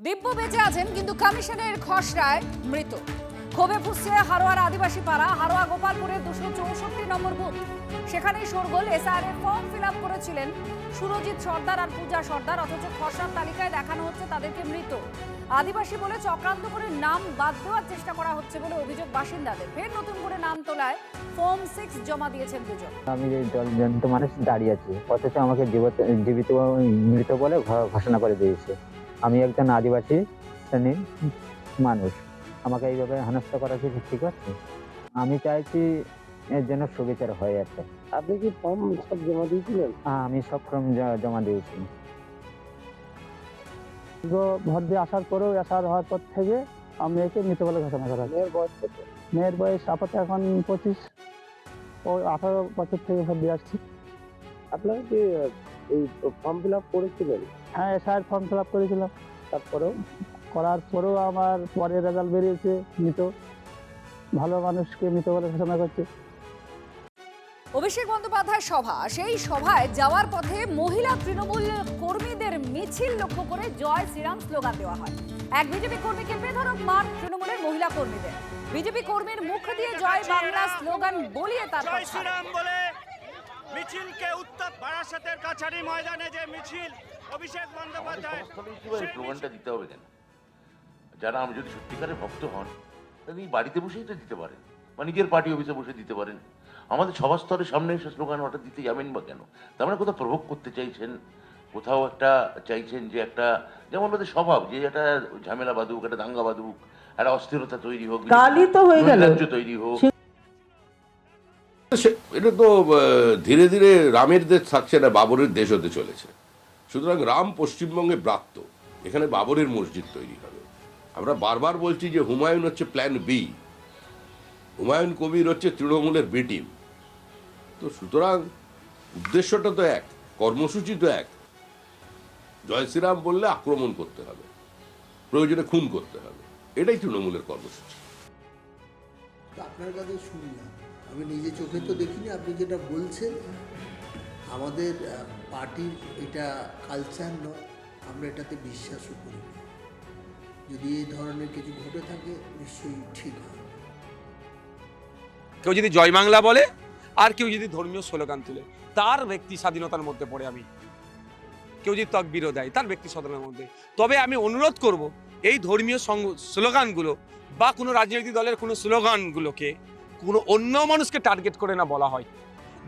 দিব্য বেঁচে আছেন কিন্তু কমিশনের খসড়ায় মৃত। ক্ষোভে ফুঁসছে হারোয়ার আদিবাসী পাড়া। হারোয়া গোপালপুরের 264 নম্বর বুথ, সেখানেই শোরগোল। এসআরএ ফর্ম ফিল আপ করেছিলেন সুরজিৎ সর্দার আর পূজা সর্দার, অথচ খসড়ার তালিকায় দেখানো হচ্ছে তাদেরকে মৃত। আদিবাসী বলে চক্রান্ত করে নাম বাদ দেওয়ার চেষ্টা করা হচ্ছে বলে অভিযোগ বাসিন্দাদের। ফের নতুন করে নাম তোলায় ফর্ম 6 জমা দিয়েছেন দুজন। আমি যে জলজন্ত মানুষ দাঁড়িয়ে আছি, অথচ আমাকে জীবিত মৃত বলে ঘোষণা করে দিয়েছে। আমি একজন আদিবাসী শ্রেণীর মানুষ, আমাকে এইভাবে হেনস্থা করা কি ঠিক আছে? আমি চাইছি এর জন্য সুবিচার হয় একটা। আপনি কি ফর্ম সব জমা দিয়েছিলেন? হ্যাঁ, আমি সব ফর্ম জমা দিয়েছি। ভোট দিয়ে আসার পরেও এসআর হওয়ার পর থেকে আমি একে মৃত বলে ঘোষণা করা হয়। মেয়ের বয়স কত? মেয়ের বয়স আপাতত এখন 25। ও 18 বছর থেকে ভোট দিয়ে আসছি। আপনারা কি এই ফর্ম ফিল আপ করেছিলেন? হ্যাঁ, এসআর ফর্ম ফিল আপ করেছিলাম। তারপরেও করার পরেও আমার পরে রেজাল্ট বেরিয়েছে মৃত। ভালো মানুষকে মৃত বলে ঘোষণা করছে। অভিষেক বন্দ্যোপাধ্যায় সভা, সেই সভায় যাওয়ার পথে মহিলা তৃণমূল কর্মীদের মিছিল লক্ষ্য করে জয় শ্রীরাম স্লোগান দেওয়া হয়। এক বিজেপি কর্মীকে বেধড়ক মার তৃণমূলের মহিলা কর্মীদের। বিজেপি কর্মীর মুখ দিয়ে জয় বাংলা স্লোগান বলিয়ে তারপর জয় শ্রীরাম বলে মিছিলকে উত্তর বারাসাতের কাছারি ময়দানে যে মিছিল অভিষেক বন্দ্যোপাধ্যায় স্লোগানটা দিতে হবে কেন? যারা আমি যদি সত্যিকারের ভক্ত হন তাহলে বাড়িতে বসেই তো দিতে পারেন, বা নিজের পার্টি অফিসে বসে দিতে পারেন। আমাদের সবার স্তরের সামনে এসে স্লোগান হঠাৎ দিতে যাবেন বা কেন? তার মানে কোথাও প্রভোগ করতে চাইছেন, কোথাও একটা চাইছেন যে একটা, যেমন ওদের স্বভাব যে একটা ঝামেলা বাঁধুক, একটা দাঙ্গা বাঁধুক, একটা অস্থিরতা তৈরি হোক, রাজ্য তৈরি হোক। এটা তো ধীরে ধীরে রামের দেশ থাকছে না, বাবরের দেশ হতে চলেছে। সুতরাং রাম পশ্চিমবঙ্গে ব্রাত্য, এখানে বাবরের মসজিদ তৈরি হবে। আমরা বারবার বলছি যে হুমায়ুন হচ্ছে প্ল্যান বি, হুমায়ুন কবির হচ্ছে তৃণমূলের বি টিম। তো সুতরাং উদ্দেশ্যটা তো এক, কর্মসূচি তো এক। জয় শ্রীরাম বললে আক্রমণ করতে হবে, প্রয়োজনে খুন করতে হবে, এটাই তৃণমূলের কর্মসূচি। আপনার কাছে শুনলাম, আমি নিজে চোখে তো দেখিনি। আপনি যেটা বলছেন, আমাদের পার্টির এটা কালচার নয়, আমরা এটাতে বিশ্বাসও করি না। যদি এই ধরনের কিছু ঘটে থাকে নিশ্চয়ই ঠিক হয়। কেউ যদি জয় বাংলা বলে আর কেউ যদি ধর্মীয় স্লোগান তুলে, তার ব্যক্তি স্বাধীনতার মধ্যে পড়ে। আমি কেউ যদি তকবিরও দেয় তার ব্যক্তি স্বাধীনতার মধ্যে। তবে আমি অনুরোধ করব এই ধর্মীয় স্লোগানগুলো বা কোনো রাজনৈতিক দলের কোনো স্লোগানগুলোকে কোনো অন্য মানুষকে টার্গেট করে না বলা হয়,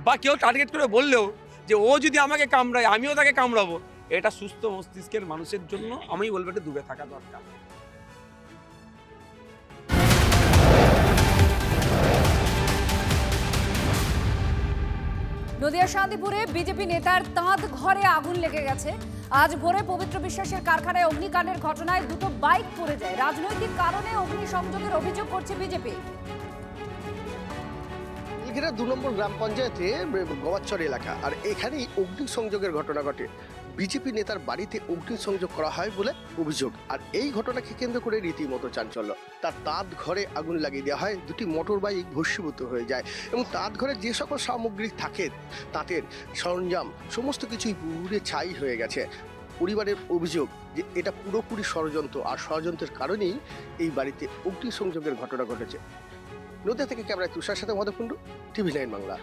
বা কেউ টার্গেট করে বললেও যে ও যদি আমাকে কামড়ায় আমিও তাকে কামড়াবো, এটা সুস্থ মস্তিষ্কের মানুষের জন্য আমি বলবো এটা দূরে থাকা দরকার। নদিয়া শান্তিপুরে বিজেপি নেতার তাঁত ঘরে আগুন লেগে গেছে। আজ ভোরে পবিত্র বিশ্বাসের কারখানায় অগ্নিকাণ্ডের ঘটনায় দুটো বাইক পুড়ে যায়। রাজনৈতিক কারণে অগ্নিসংযোগের অভিযোগ করছে বিজেপি। নীলঘেরা 2 নম্বর গ্রাম পঞ্চায়েতে গোবাচ্চর এলাকা, আর এখানেই অগ্নিসংযোগের ঘটনা ঘটে। বিজেপি নেতার বাড়িতে অগ্নিসংযোগ করা হয় বলে অভিযোগ, আর এই ঘটনাকে কেন্দ্র করে রীতিমতো চাঞ্চল্য। তার তাঁত ঘরে আগুন লাগিয়ে দেওয়া হয়, দুটি মোটর বাইক ভস্মীভূত হয়ে যায় এবং তাঁত ঘরে যে সকল সামগ্রী থাকে, তাঁতের সরঞ্জাম সমস্ত কিছুই পুড়ে ছাই হয়ে গেছে। পরিবারের অভিযোগ যে এটা পুরোপুরি ষড়যন্ত্র, আর ষড়যন্ত্রের কারণেই এই বাড়িতে অগ্নিসংযোগের ঘটনা ঘটেছে। নদিয়া থেকে ক্যামেরায় তুষার সাথে মধুকুণ্ডু, টিভি9 বাংলা।